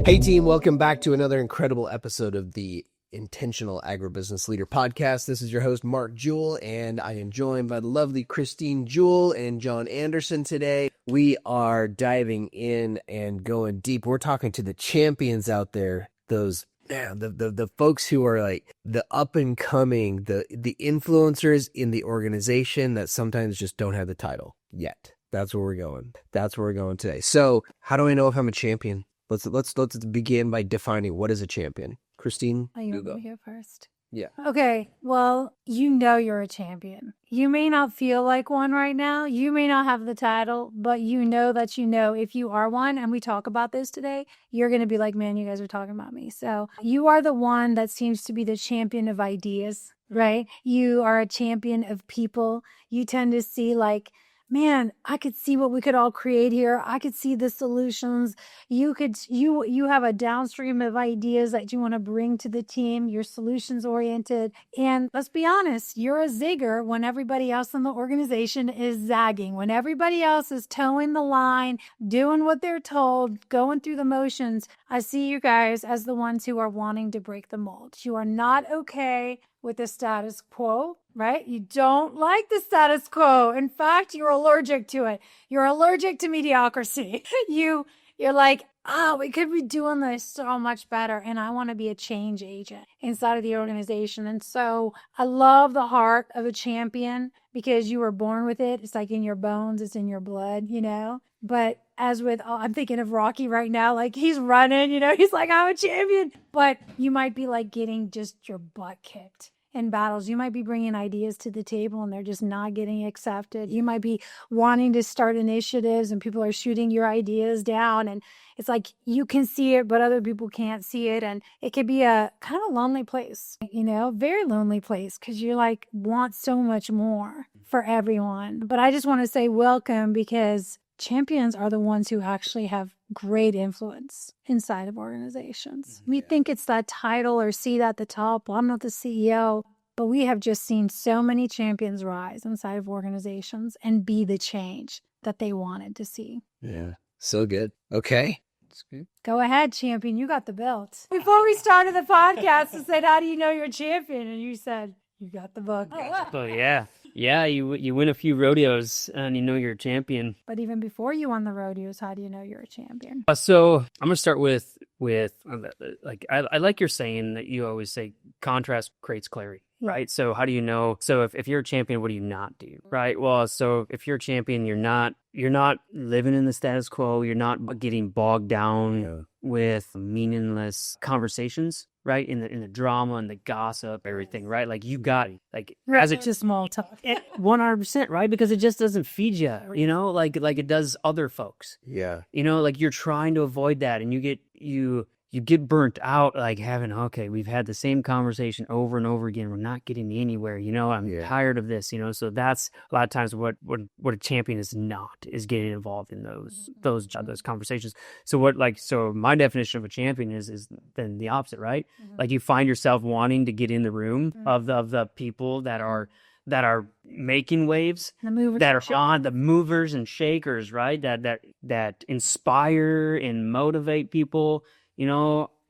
Hey team, welcome back to another incredible episode of the Intentional Agribusiness Leader podcast. This is your host, Mark Jewell, and I am joined by the lovely Christine Jewell and John Anderson today. We are diving in and going deep. We're talking to the champions out there, the folks who are like the up and coming, the influencers in the organization that sometimes just don't have the title yet. That's where we're going. That's where we're going today. So how do I know if I'm a champion? Let's begin by defining what is a champion. Christine, you want me to go first? Yeah. Okay. Well, you know you're a champion. You may not feel like one right now. You may not have the title, but you know that you know if you are one, and we talk about this today, you're going to be like, man, you guys are talking about me. So you are the one that seems to be the champion of ideas, right? You are a champion of people. You tend to see like, man, I could see what we could all create here. I could see the solutions. You have a downstream of ideas that you want to bring to the team. You're solutions oriented. And let's be honest, you're a zigger when everybody else in the organization is zagging, when everybody else is towing the line, doing what they're told, going through the motions. I see you guys as the ones who are wanting to break the mold. You are not okay with the status quo, right? You don't like the status quo. In fact, you're allergic to it. You're allergic to mediocrity. You're like, we could be doing this so much better. And I want to be a change agent inside of the organization. And so I love the heart of a champion because you were born with it. It's like in your bones, it's in your blood, But as with, I'm thinking of Rocky right now, like he's running, he's like, I'm a champion. But you might be like getting just your butt kicked in battles. You might be bringing ideas to the table and they're just not getting accepted. You might be wanting to start initiatives and people are shooting your ideas down. And it's like you can see it, but other people can't see it. And it could be a kind of lonely place, very lonely place because you like want so much more for everyone. But I just want to say welcome because champions are the ones who actually have great influence inside of organizations. We think it's that title or seat at the top. Well, I'm not the CEO, but we have just seen so many champions rise inside of organizations and be the change that they wanted to see. Yeah, so good. Okay. That's good. Go ahead, champion. You got the belt. Before we started the podcast, I said, how do you know you're a champion? And you said, you got the book. Oh, yeah. Yeah, you win a few rodeos and you know you're a champion. But even before you won the rodeos, how do you know you're a champion? So I'm going to start with like, I like your saying that you always say contrast creates clarity, right? So how do you know? So if you're a champion, what do you not do, right? Well, so if you're a champion, you're not living in the status quo. You're not getting bogged down with meaningless conversations. Right, in the drama and the gossip, everything, right? Like you got like as it's just small talk, 100%, right? Because it just doesn't feed you, like it does other folks. Yeah, like you're trying to avoid that, and you get burnt out, like we've had the same conversation over and over again. We're not getting anywhere. I'm tired of this. So that's a lot of times what a champion is not is getting involved in those conversations. So my definition of a champion is then the opposite, right? Mm-hmm. Like you find yourself wanting to get in the room of the people that are making waves, that are on the movers and shakers, right? That inspire and motivate people.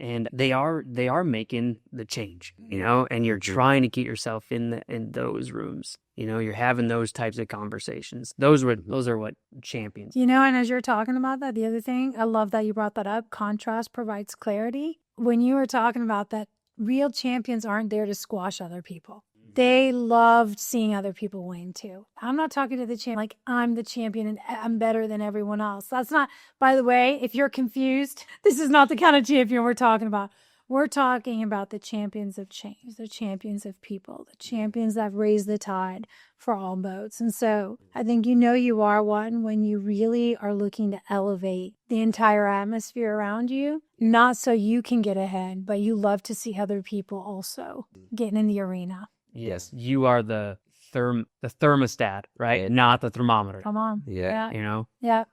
And they are making the change, and you're trying to get yourself in those rooms, you're having those types of conversations. Those are what champions. And as you're talking about that, the other thing, I love that you brought that up. Contrast provides clarity. When you were talking about that, real champions aren't there to squash other people. They loved seeing other people win too. I'm not talking to the champion like I'm the champion and I'm better than everyone else. That's not, by the way, if you're confused, this is not the kind of champion we're talking about. We're talking about the champions of change, the champions of people, the champions that raise the tide for all boats. And so I think you are one when you really are looking to elevate the entire atmosphere around you, not so you can get ahead, but you love to see other people also getting in the arena. Yes, you are the the thermostat, right? Not the thermometer. Come on. Yeah. You know? Yeah.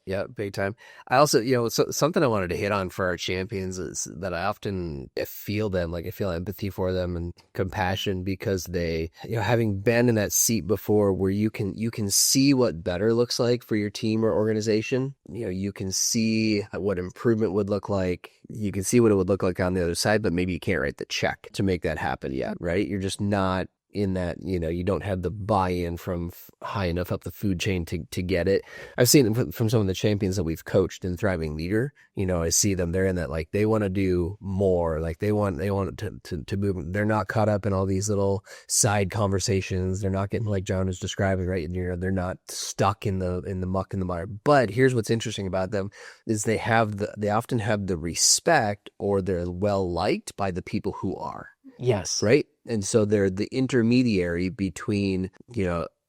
Yeah, big time. I also, something I wanted to hit on for our champions is that I often feel them, like I feel empathy for them and compassion because they, having been in that seat before where you can see what better looks like for your team or organization. You can see what improvement would look like. You can see what it would look like on the other side, but maybe you can't write the check to make that happen yet, right? You're just not in that, you don't have the buy-in from high enough up the food chain to get it. I've seen it from some of the champions that we've coached in Thriving Leader. I see them, they're in that, like, they want to do more, like they want to move. They're not caught up in all these little side conversations. They're not getting, like John is describing, right? They're not stuck in the muck and the mire. But here's what's interesting about them is they often have the respect, or they're well liked by the people who are. Yes. Right. And so they're the intermediary between,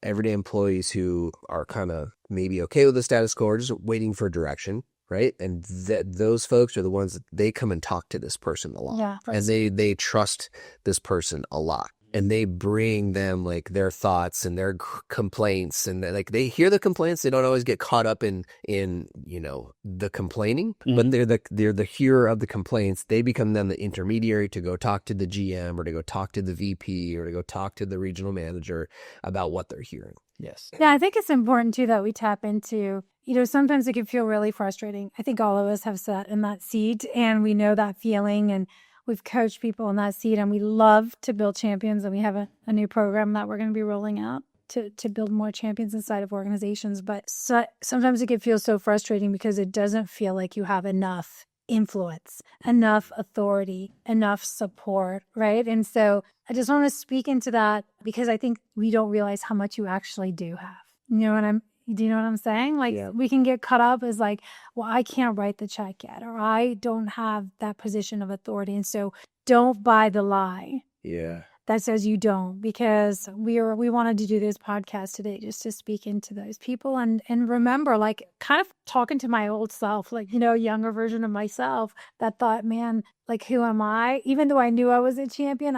everyday employees who are kind of maybe okay with the status quo or just waiting for direction. Right. And those folks are the ones that they come and talk to this person a lot. Yeah. And they trust this person a lot. And they bring them like their thoughts and their complaints, and like they hear the complaints. They don't always get caught up in the complaining, but they're the hearer of the complaints. They become then the intermediary to go talk to the GM or to go talk to the VP or to go talk to the regional manager about what they're hearing. Yes. Yeah, I think it's important too that we tap into, sometimes it can feel really frustrating. I think all of us have sat in that seat and we know that feeling, and we've coached people in that seat, and we love to build champions. And we have a new program that we're going to be rolling out to build more champions inside of organizations. But sometimes it can feel so frustrating because it doesn't feel like you have enough influence, enough authority, enough support, right? And so I just want to speak into that because I think we don't realize how much you actually do have. Do you know what I'm saying? Like, we can get caught up as like, well, I can't write the check yet, or I don't have that position of authority. And so don't buy the lie. Yeah. That says you don't, because we wanted to do this podcast today just to speak into those people and remember, like, kind of talking to my old self, like, younger version of myself that thought, man, like, who am I? Even though I knew I was a champion,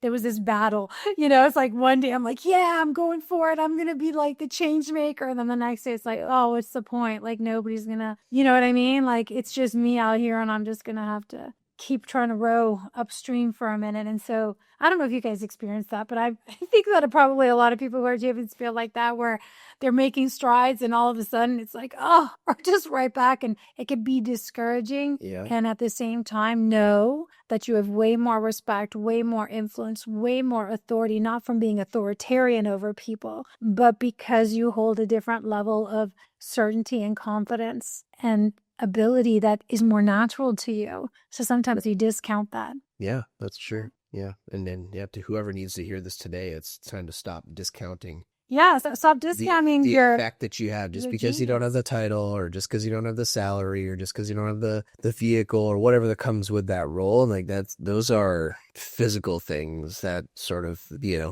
there was this battle, it's like one day I'm like, yeah, I'm going for it. I'm going to be like the change maker. And then the next day it's like, oh, what's the point? Like, nobody's going to, you know what I mean? Like, it's just me out here and I'm just going to have to keep trying to row upstream for a minute. And so I don't know if you guys experienced that, but I think that probably a lot of people who are champions feel like that, where they're making strides and all of a sudden it's like, oh, or just right back. And it can be discouraging. Yeah. And at the same time, know that you have way more respect, way more influence, way more authority, not from being authoritarian over people, but because you hold a different level of certainty and confidence and ability that is more natural to you. So sometimes you discount that. Yeah, that's true. Yeah. And then to whoever needs to hear this today, it's time to stop discounting. Yeah, so stop discounting the your effect that you have just because you don't have the title, or just because you don't have the salary, or just because you don't have the vehicle or whatever that comes with that role. And like those are physical things that sort of,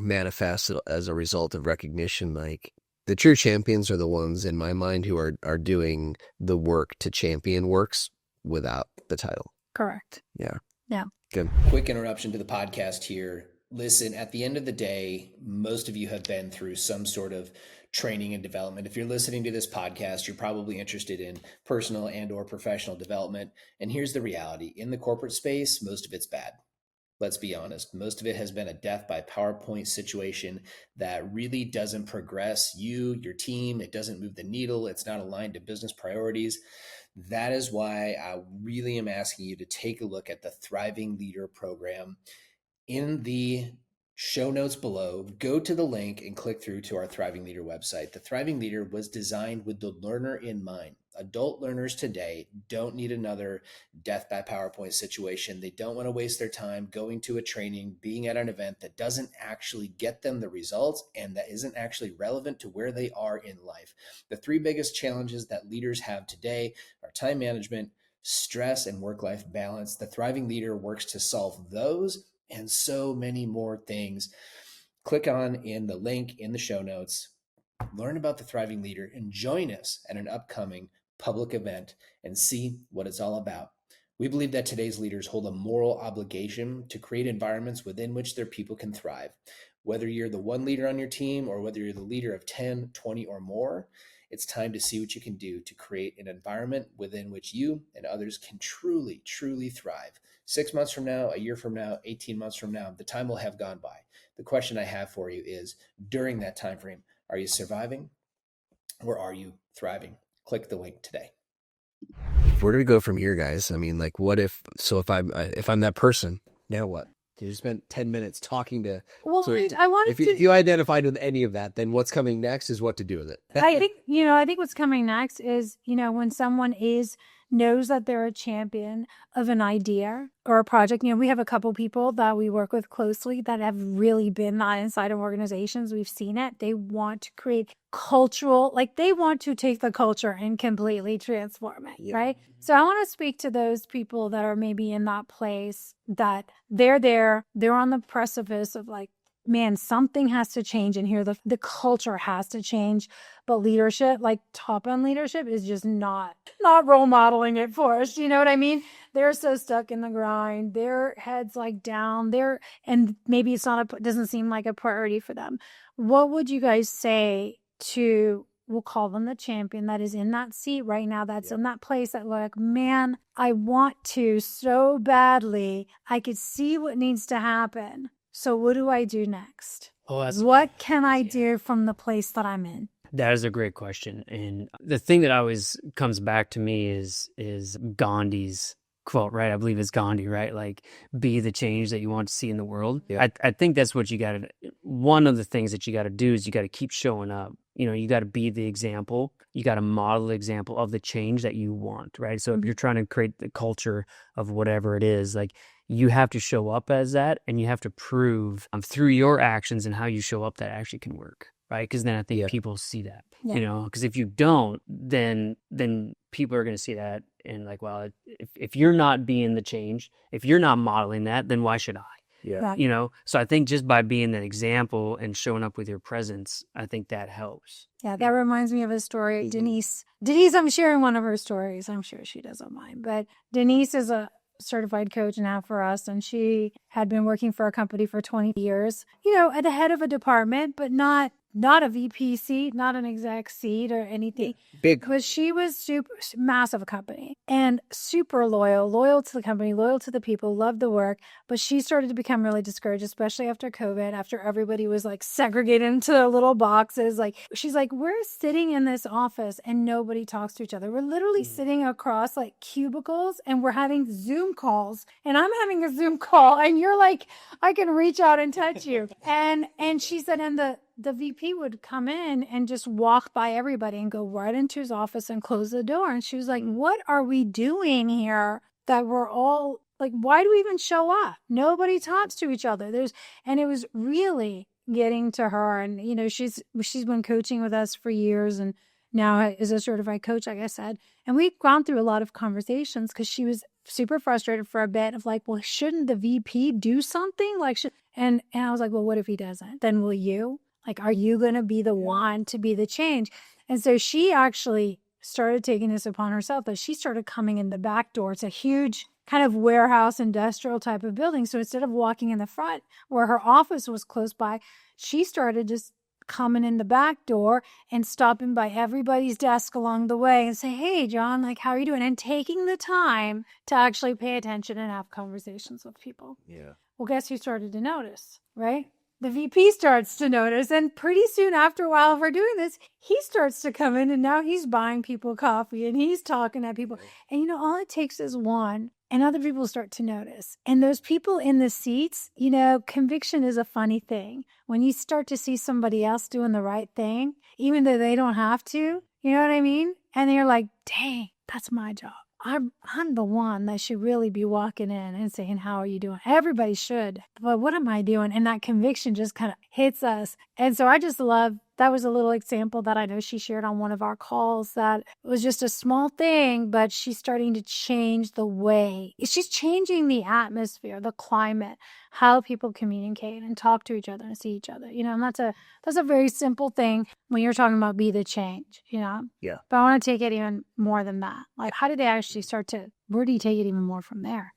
manifest as a result of recognition. Like, the true champions are the ones in my mind who are doing the work to champion works without the title. Correct. Yeah. Yeah. Good. Quick interruption to the podcast here. Listen, at the end of the day, most of you have been through some sort of training and development. If you're listening to this podcast, you're probably interested in personal and or professional development. And here's the reality. In the corporate space, most of it's bad. Let's be honest. Most of it has been a death by PowerPoint situation that really doesn't progress you, your team. It doesn't move the needle. It's not aligned to business priorities. That is why I really am asking you to take a look at the Thriving Leader program. In the show notes below, go to the link and click through to our Thriving Leader website. The Thriving Leader was designed with the learner in mind. Adult learners today don't need another death by PowerPoint situation. They don't want to waste their time going to a training, being at an event that doesn't actually get them the results and that isn't actually relevant to where they are in life. The three biggest challenges that leaders have today are time management, stress, and work-life balance. The Thriving Leader works to solve those and so many more things. Click on in the link in the show notes, learn about the Thriving Leader, and join us at an upcoming public event and see what it's all about. We believe that today's leaders hold a moral obligation to create environments within which their people can thrive. Whether you're the one leader on your team or whether you're the leader of 10, 20, or more, it's time to see what you can do to create an environment within which you and others can truly, truly thrive. 6 months from now, a year from now, 18 months from now, the time will have gone by. The question I have for you is, during that time frame, are you surviving or are you thriving? Click the link today. Where do we go from here, guys? I mean, like, what if I'm that person, now what? You spent 10 minutes talking to. Well, So I wanted if you identified with any of that, then what's coming next is what to do with it. I think what's coming next is, when someone knows that they're a champion of an idea or a project. We have a couple people that we work with closely that have really been that inside of organizations. We've seen it. They want to create cultural, they want to take the culture and completely transform it, right? So I want to speak to those people that are maybe in that place that they're on the precipice of man, something has to change in here. The culture has to change, but leadership, top end leadership, is just not role modeling it for us. You know what I mean? They're so stuck in the grind. Their heads down there, and maybe doesn't seem like a priority for them. What would you guys say to, we'll call them the champion, that is in that seat right now, that's in that place that man, I want to so badly. I could see what needs to happen. So what do I do next? What can I do from the place that I'm in? That is a great question. And the thing that always comes back to me is Gandhi's quote, right? I believe it's Gandhi, right? Be the change that you want to see in the world. Yeah. I think that's what one of the things that you got to do is you got to keep showing up. You got to be the example. You got to model the example of the change that you want, right? So if you're trying to create the culture of whatever it is, you have to show up as that, and you have to prove through your actions and how you show up that actually can work, right? Because then I think people see that, because if you don't, then people are going to see that and well, if you're not being the change, if you're not modeling that, then why should I? Yeah. So I think just by being that example and showing up with your presence, I think that helps. Yeah, that reminds me of a story. Denise, I'm sharing one of her stories. I'm sure she doesn't mind. But Denise is a certified coach now for us, and she had been working for a company for 20 years, at the head of a department, but not a VP seat, not an exec seat or anything. Big. Because she was super massive company and super loyal to the company, loyal to the people, loved the work. But she started to become really discouraged, especially after COVID, after everybody was segregated into their little boxes. She's we're sitting in this office and nobody talks to each other. We're literally sitting across cubicles and we're having Zoom calls, and I'm having a Zoom call and you're I can reach out and touch you. And she said, and the VP would come in and just walk by everybody and go right into his office and close the door. And she was like, what are we doing here that we're all why do we even show up? Nobody talks to each other. And it was really getting to her. And, she's been coaching with us for years and now is a certified coach, like I said. And we've gone through a lot of conversations because she was super frustrated for a bit of well, shouldn't the VP do something? And I was like, well, what if he doesn't? Then will you? Are you going to be the one to be the change? And so she actually started taking this upon herself, that she started coming in the back door. It's a huge kind of warehouse industrial type of building. So instead of walking in the front where her office was close by, she started just coming in the back door and stopping by everybody's desk along the way and say, hey, John, how are you doing? And taking the time to actually pay attention and have conversations with people. Yeah. Well, guess who started to notice, right? The VP starts to notice, and pretty soon after a while of her doing this, he starts to come in, and now he's buying people coffee and he's talking to people. And all it takes is one, and other people start to notice. And those people in the seats, conviction is a funny thing. When you start to see somebody else doing the right thing, even though they don't have to, you know what I mean? And they're like, dang, that's my job. I'm the one that should really be walking in and saying, how are you doing? Everybody should. But what am I doing? And that conviction just kind of hits us. And so I just love, that was a little example that I know she shared on one of our calls, that it was just a small thing, but she's starting to change the way. She's changing the atmosphere, the climate, how people communicate and talk to each other and see each other. And that's a very simple thing when you're talking about be the change, Yeah. But I want to take it even more than that. How did they actually where do you take it even more from there,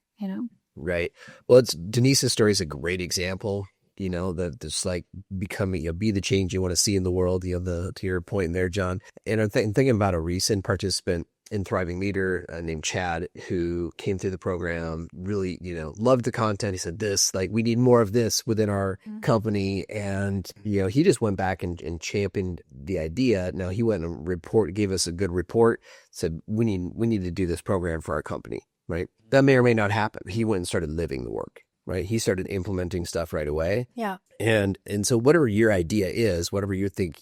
Right. Well, Denise's story is a great example. that just like becoming, be the change you want to see in the world, to your point there, John. And I'm thinking about a recent participant in Thriving Leader named Chad, who came through the program, really, loved the content. He said we need more of this within our company. And, he just went back and championed the idea. Now he went and gave us a good report, said, we need to do this program for our company, right? That may or may not happen. He went and started living the work, right? He started implementing stuff right away. Yeah. And so whatever your idea is, whatever you think,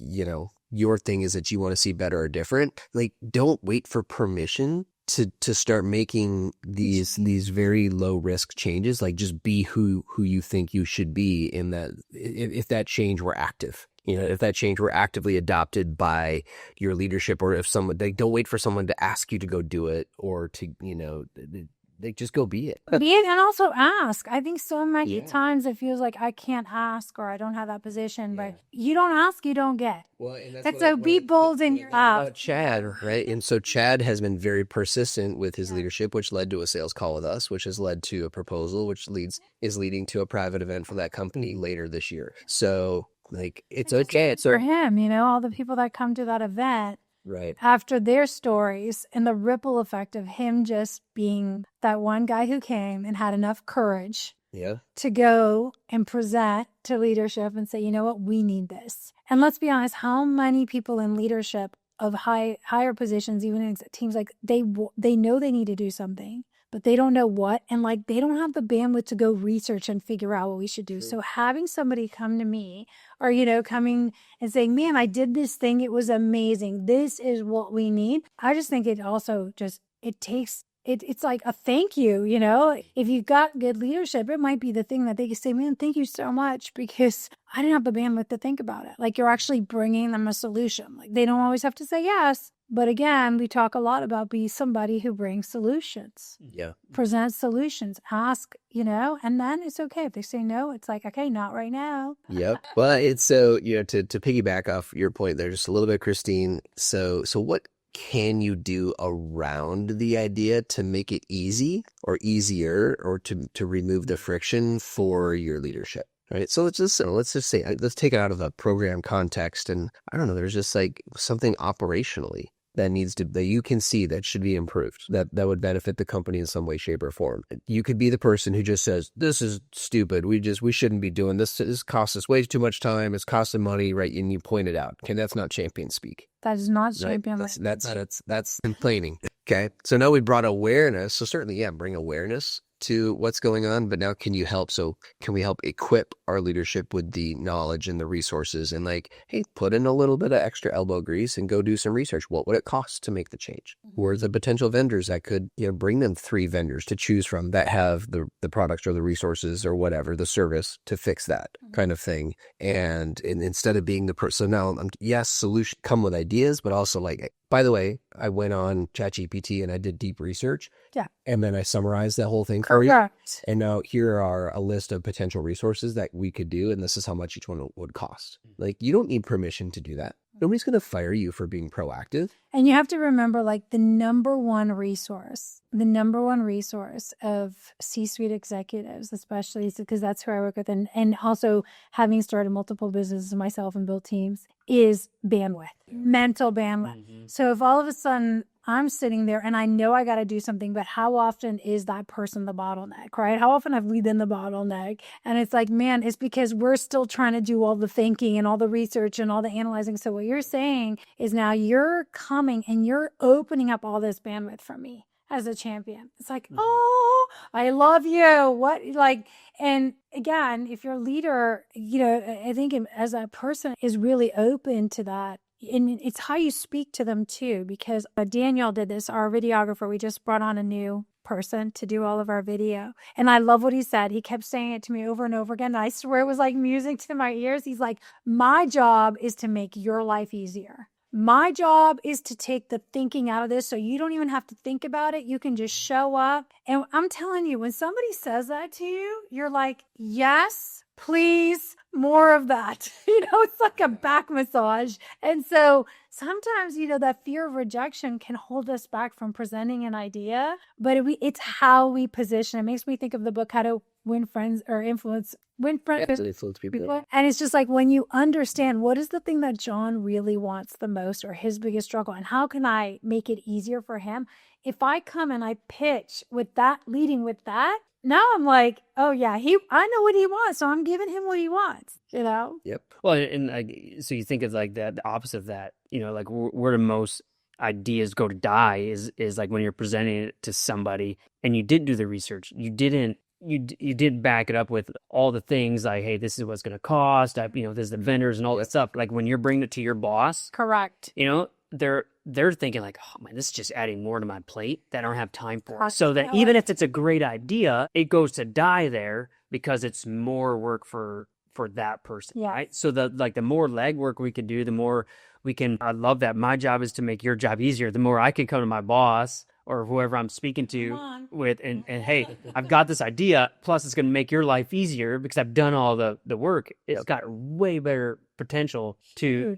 your thing is that you want to see better or different, like don't wait for permission to start making these very low risk changes. Like just be who you think you should be in that, if that change were active. If that change were actively adopted by your leadership, or if someone, don't wait for someone to ask you to go do it, or to, they just go be it. Be it, and also ask. I think so many times it feels like I can't ask, or I don't have that position, but you don't ask, you don't get. Well, and that's so be bold in your about Chad, right? And so Chad has been very persistent with his leadership, which led to a sales call with us, which has led to a proposal, which is leading to a private event for that company later this year. So like it's okay. It's for him, all the people that come to that event. Right. After their stories and the ripple effect of him just being that one guy who came and had enough courage to go and present to leadership and say, you know what, we need this. And let's be honest, how many people in leadership of higher positions, even in teams, like they know they need to do something, but they don't know what, and like they don't have the bandwidth to go research and figure out what we should do. True. So having somebody come to me, or coming and saying, man, I did this thing, it was amazing, this is what we need. I just think it also it's like a thank you. If you've got good leadership, it might be the thing that they can say, man, thank you so much, because I didn't have the bandwidth to think about it. Like you're actually bringing them a solution. Like they don't always have to say yes. But again, we talk a lot about be somebody who brings solutions. Yeah. Present solutions, ask, and then it's okay. If they say no, it's like, okay, not right now. Yep. Well, it's so, to piggyback off your point there just a little bit, Christine. So what can you do around the idea to make it easy or easier, or to remove the friction for your leadership? Right. So let's just say, let's take it out of a program context. And I don't know, there's just like something operationally that you can see that should be improved, that would benefit the company in some way, shape, or form. You could be the person who just says, this is stupid. We shouldn't be doing this. This costs us way too much time. It's costing money, right? And you point it out. Okay. That's not champion speak. That is not champion. Right? That's complaining. Okay. So now we brought awareness. So certainly, bring awareness to what's going on, but now can you help? So can we help equip our leadership with the knowledge and the resources, and like, hey, put in a little bit of extra elbow grease and go do some research. What would it cost to make the change? Who are the potential vendors that could, bring them 3 vendors to choose from that have the products or the resources or whatever, the service to fix that kind of thing. And instead of being the person, so now solution come with ideas, but also like, by the way, I went on ChatGPT and I did deep research. Yeah. And then I summarized that whole thing for you. Correct. And now here are a list of potential resources that we could do, and this is how much each one would cost. Like, you don't need permission to do that. Nobody's going to fire you for being proactive. And you have to remember, like, the number one resource of C-suite executives, especially because that's who I work with, and also having started multiple businesses myself and built teams, is bandwidth, mental bandwidth. Mm-hmm. So if all of a sudden I'm sitting there and I know I got to do something, but how often is that person the bottleneck, right? How often have we been the bottleneck? And it's like, man, it's because we're still trying to do all the thinking and all the research and all the analyzing. So what you're saying is now you're coming and you're opening up all this bandwidth for me as a champion. It's like, oh, I love you. And again, if your leader, I think as a person is really open to that, and it's how you speak to them too, because Daniel did this, our videographer. We just brought on a new person to do all of our video. And I love what he said. He kept saying it to me over and over again. And I swear it was like music to my ears. He's like, my job is to make your life easier. My job is to take the thinking out of this so you don't even have to think about it. You can just show up. And I'm telling you, when somebody says that to you, you're like, yes, please, more of that. It's like a back massage. And so sometimes, that fear of rejection can hold us back from presenting an idea, but it's how we position. It makes me think of the book, How to win friends or win friends. Influence people. And it's just like when you understand what is the thing that John really wants the most or his biggest struggle, and how can I make it easier for him? If I come and I pitch with that, leading with that, now I'm like, oh yeah, I know what he wants, so I'm giving him what he wants, you know? Yep. Well, and like, so you think of like that, the opposite of that, you know, like where the most ideas go to die is like when you're presenting it to somebody and you didn't do the research, you didn't back it up with all the things like, hey, this is what's going to cost, there's the vendors and all that stuff. Like when you're bringing it to your boss, Correct. you know, they're thinking like, oh man, this is just adding more to my plate that I don't have time for. So that even if it's a great idea, it goes to die there because it's more work for that person, right? So the more legwork we can do, the more we can. I love that. My job is to make your job easier. The more I can come to my boss or whoever I'm speaking to with, and hey, I've got this idea. Plus, it's going to make your life easier because I've done all the work. It's got way better potential to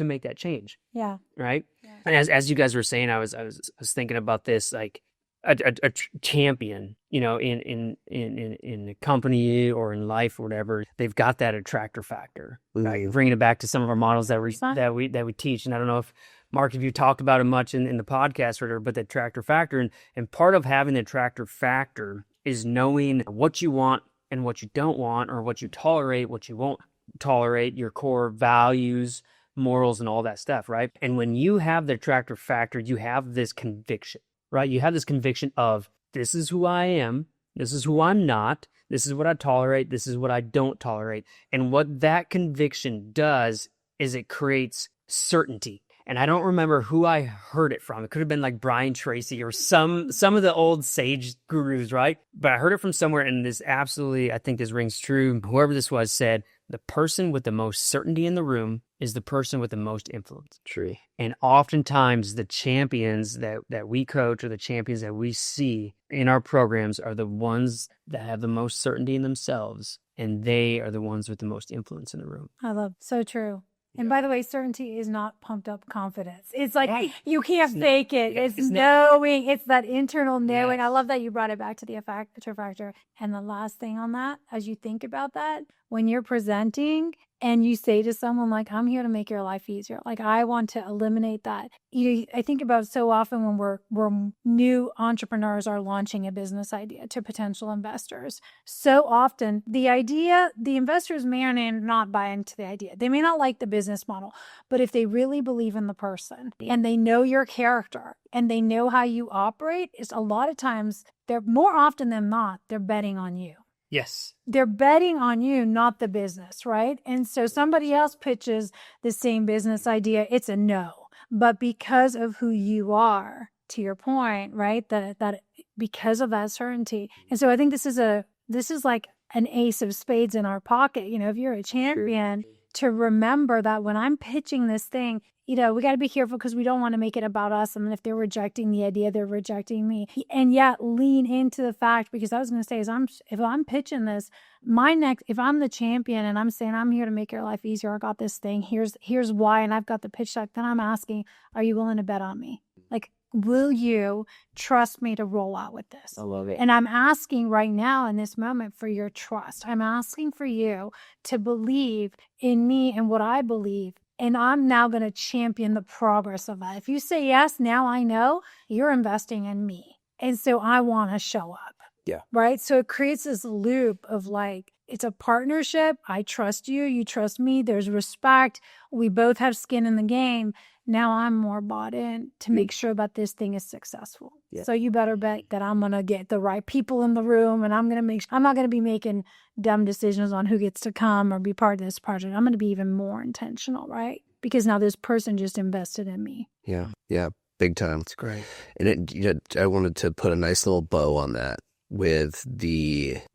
make that change. Yeah. Right. Yeah. And as you guys were saying, I was thinking about this, like a champion, you know, in a company or in life or whatever, they've got that attractor factor. Right? Bringing it back to some of our models that we teach, and I don't know if Mark, if you talked about it much in the podcast or whatever, but the attractor factor, and part of having the attractor factor is knowing what you want and what you don't want, or what you tolerate, what you won't tolerate, your core values, morals, and all that stuff, right? And when you have the attractor factor, you have this conviction, right? You have this conviction of, this is who I am, this is who I'm not, this is what I tolerate, this is what I don't tolerate. And what that conviction does is it creates certainty. And I don't remember who I heard it from. It could have been like Brian Tracy or some of the old sage gurus, right? But I heard it from somewhere, and this absolutely, I think this rings true. Whoever this was said, the person with the most certainty in the room is the person with the most influence. True. And oftentimes the champions that we coach, or the champions that we see in our programs, are the ones that have the most certainty in themselves, and they are the ones with the most influence in the room. I love, so true. And by the way, certainty is not pumped up confidence. It's like, you can't fake it. It's knowing. It's that internal knowing. I love that you brought it back to the attractor factor. And the last thing on that, as you think about that, when you're presenting and you say to someone like, I'm here to make your life easier, like I want to eliminate that. I think about so often when we're new entrepreneurs are launching a business idea to potential investors. So often the investors may or may not buy into the idea. They may not like the business model, but if they really believe in the person and they know your character and they know how you operate, it's a lot of times, they're more often than not, they're betting on you. Yes. They're betting on you, not the business, right? And so somebody else pitches the same business idea, it's a no. But because of who you are, to your point, right? That because of that certainty. And so I think this is like an ace of spades in our pocket. You know, if you're a champion, to remember that when I'm pitching this thing, you know, we got to be careful because we don't want to make it about us. And if they're rejecting the idea, they're rejecting me. And yet lean into the fact, because I was going to say, if I'm pitching this, if I'm the champion and I'm saying, I'm here to make your life easier, I got this thing, here's why, and I've got the pitch deck, then I'm asking, are you willing to bet on me? Like, will you trust me to roll out with this? I love it. And I'm asking right now in this moment for your trust. I'm asking for you to believe in me and what I believe. And I'm now going to champion the progress of that. If you say yes, now I know you're investing in me. And so I want to show up. Yeah. Right. So it creates this loop of like, it's a partnership. I trust you. You trust me. There's respect. We both have skin in the game. Now I'm more bought in to make sure that this thing is successful. Yeah. So you better bet that I'm going to get the right people in the room, and I'm not going to be making dumb decisions on who gets to come or be part of this project. I'm going to be even more intentional, right? Because now this person just invested in me. Yeah. Yeah. Big time. It's great. And I wanted to put a nice little bow on that with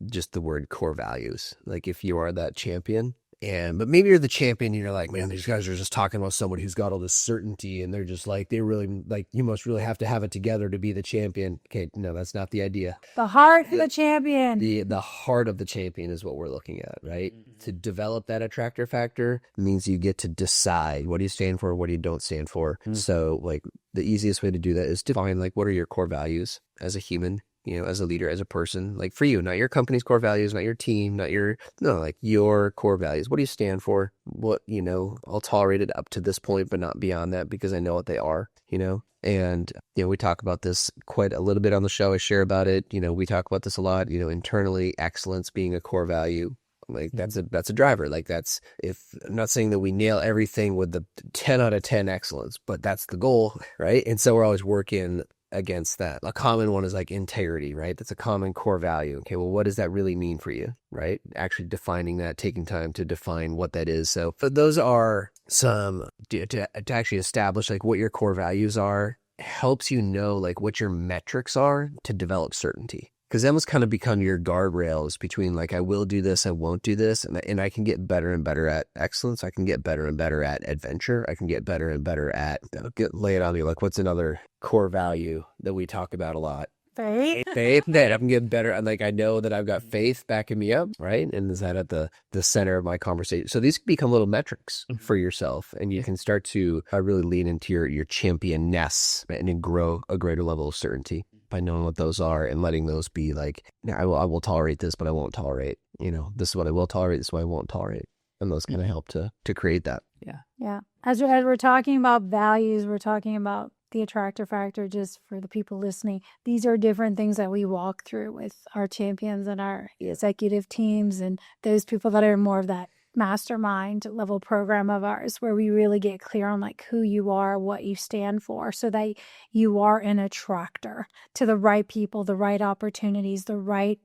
just the word core values. Like if you are that champion, but maybe you're the champion and you're like, man, these guys are just talking about someone who's got all this certainty, and they're just like, you must really have to have it together to be the champion. Okay, no, that's not the idea. The heart of the champion. The heart of the champion is what we're looking at, right? Mm-hmm. To develop that attractor factor means you get to decide what do you stand for, what do you don't stand for. Mm-hmm. So like the easiest way to do that is define like what are your core values as a human. as a leader, as a person, like for you, not your company's core values, not your team, like your core values. What do you stand for? What, I'll tolerate it up to this point, but not beyond that because I know what they are, And, we talk about this quite a little bit on the show. I share about it. We talk about this a lot, internally, excellence being a core value. Like that's a driver. Like I'm not saying that we nail everything with the 10 out of 10 excellence, but that's the goal, right? And so we're always working against that. A common one is like integrity, right? That's a common core value. Okay, well, what does that really mean for you, right? Actually defining that, taking time to define what that is. So those are some to actually establish like what your core values are, helps you know like what your metrics are to develop certainty. Because that must kind of become your guardrails between like, I will do this, I won't do this. And I can get better and better at excellence. I can get better and better at adventure. I can get better and better at, lay it on me. Like, what's another core value that we talk about a lot? Faith. That I can get better. And like, I know that I've got faith backing me up, right? And is that at the center of my conversation? So these can become little metrics for yourself, and you can start to really lean into your championness and then grow a greater level of certainty by knowing what those are and letting those be like, I will tolerate this, but I won't tolerate, this is what I will tolerate, this is what I won't tolerate. And those kind of help to create that. Yeah. As we're talking about values, we're talking about the attractor factor. Just for the people listening, these are different things that we walk through with our champions and our executive teams and those people that are more of that mastermind level program of ours, where we really get clear on like who you are, what you stand for, so that you are an attractor to the right people, the right opportunities, the right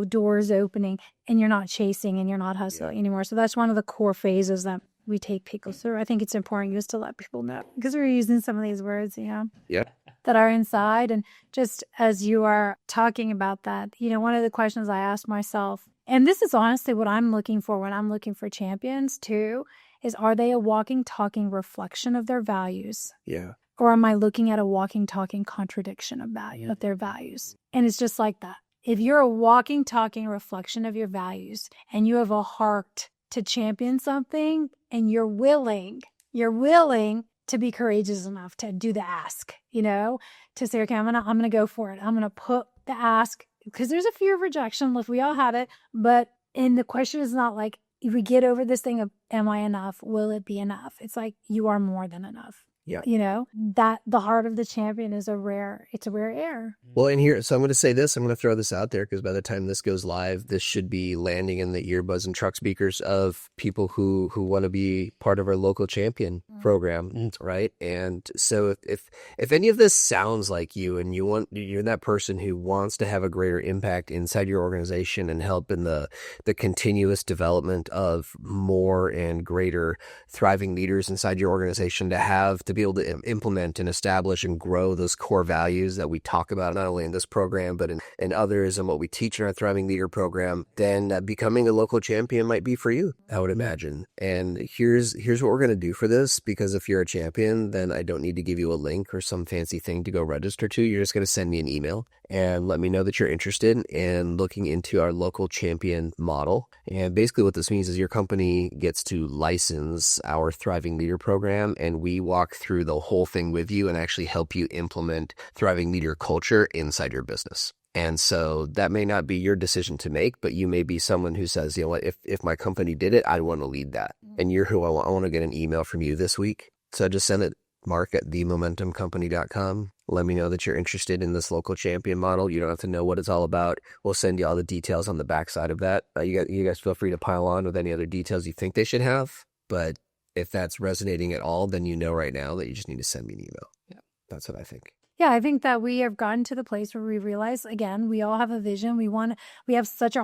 doors opening, and you're not chasing and you're not hustling anymore. So that's one of the core phases that we take people through. I think it's important just to let people know, because we're using some of these words, that are inside. And just as you are talking about that, one of the questions I asked myself, and this is honestly what I'm looking for when I'm looking for champions too, is are they a walking, talking reflection of their values? Yeah. Or am I looking at a walking, talking contradiction of their values? And it's just like that. If you're a walking, talking reflection of your values and you have a heart to champion something and you're willing to be courageous enough to do the ask, to say, okay, I'm gonna go for it. I'm gonna put the ask, because there's a fear of rejection. Look, we all have it, and the question is not like, if we get over this thing of, am I enough? Will it be enough? It's like, you are more than enough. Yeah. That the heart of the champion is a rare air. Well, and here, so I'm going to say this, I'm going to throw this out there, because by the time this goes live, this should be landing in the earbuds and truck speakers of people who want to be part of our local champion program, right? And so if any of this sounds like you, and you're that person who wants to have a greater impact inside your organization and help in the continuous development of more and greater thriving leaders inside your organization, to be able to implement and establish and grow those core values that we talk about, not only in this program, but in others, and what we teach in our Thriving Leader program, then becoming a local champion might be for you, I would imagine. And here's what we're going to do for this, because if you're a champion, then I don't need to give you a link or some fancy thing to go register to. You're just going to send me an email and let me know that you're interested in looking into our local champion model. And basically what this means is your company gets to license our Thriving Leader program, and we walk through the whole thing with you and actually help you implement Thriving Leader culture inside your business. And so that may not be your decision to make, but you may be someone who says, you know what, if my company did it, I want to lead that. And you're who I want to get an email from you this week. So just send it, mark@themomentumcompany.com. Let me know that you're interested in this local champion model. You don't have to know what it's all about. We'll send you all the details on the backside of that. You guys feel free to pile on with any other details you think they should have. But if that's resonating at all, then you know right now that you just need to send me an email. Yeah, that's what I think. Yeah, I think that we have gotten to the place where we realize, again, we all have a vision. We have a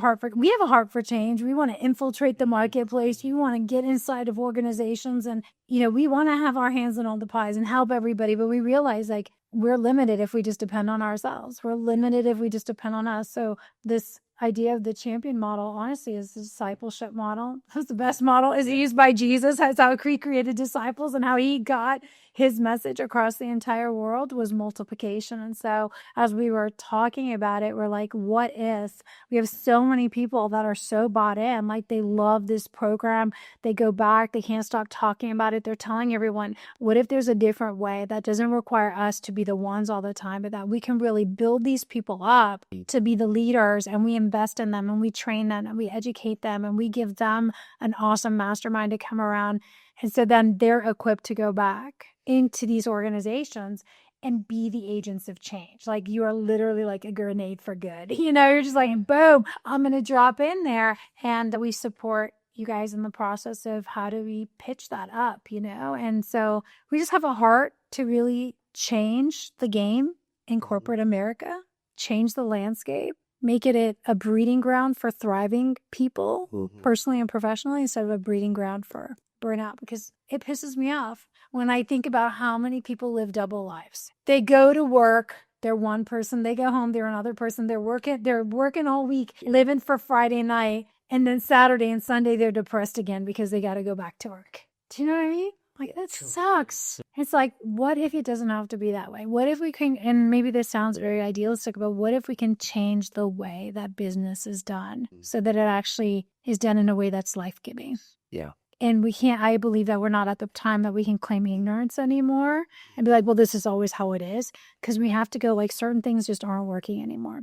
heart for change. We want to infiltrate the marketplace. We want to get inside of organizations, and, we want to have our hands in all the pies and help everybody. But we realize, like, we're limited if we just depend on ourselves. We're limited if we just depend on us. So this idea of the champion model, honestly, is the discipleship model. That's the best model. Is used by Jesus. That's how he created disciples, and how he got his message across the entire world was multiplication. And so as we were talking about it, we're like, what if we have so many people that are so bought in, like they love this program, they go back, they can't stop talking about it, they're telling everyone, what if there's a different way that doesn't require us to be the ones all the time, but that we can really build these people up to be the leaders, and we invest in them and we train them and we educate them and we give them an awesome mastermind to come around. And so then they're equipped to go back into these organizations and be the agents of change. Like, you are literally like a grenade for good. You're just like, boom, I'm going to drop in there. And we support you guys in the process of how do we pitch that up, And so we just have a heart to really change the game in corporate America, change the landscape, make it a breeding ground for thriving people, personally and professionally, instead of a breeding ground for burnout, because it pisses me off when I think about how many people live double lives. They go to work, they're one person, they go home, they're another person, they're working all week, living for Friday night, and then Saturday and Sunday they're depressed again because they got to go back to work. Do you know what I mean? Like, that sucks. It's like, what if it doesn't have to be that way? What if we can, and maybe this sounds very idealistic, but what if we can change the way that business is done so that it actually is done in a way that's life-giving? Yeah. And I believe that we're not at the time that we can claim ignorance anymore and be like, well, this is always how it is. Because we have to go, like, certain things just aren't working anymore.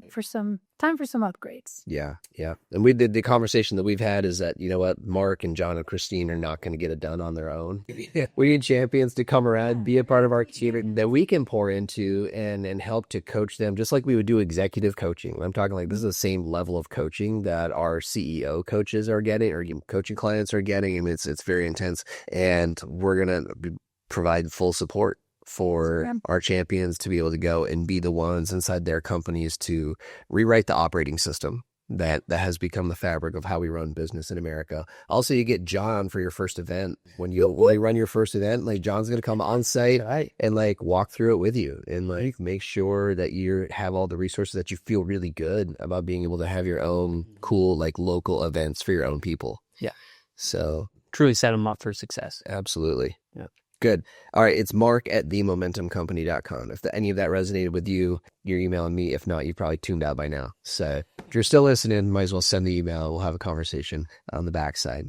Time for some upgrades. Yeah. And the conversation that we've had is that, you know what, Mark and John and Christine are not going to get it done on their own. We need champions to come around, be a part of our team that we can pour into and help to coach them, just like we would do executive coaching. I'm talking like this is the same level of coaching that our CEO coaches are getting, or coaching clients are getting. I mean, it's very intense, and we're going to provide full support for our champions to be able to go and be the ones inside their companies to rewrite the operating system that has become the fabric of how we run business in America. Also, you get John for your first event. When you run your first event, like, John's going to come on site and like walk through it with you and like make sure that you have all the resources, that you feel really good about being able to have your own cool, like, local events for your own people. Yeah. So truly set them up for success. Absolutely. Yeah. Good. All right. It's mark@themomentumcompany.com. If any of that resonated with you, you're emailing me. If not, you've probably tuned out by now. So if you're still listening, might as well send the email. We'll have a conversation on the backside.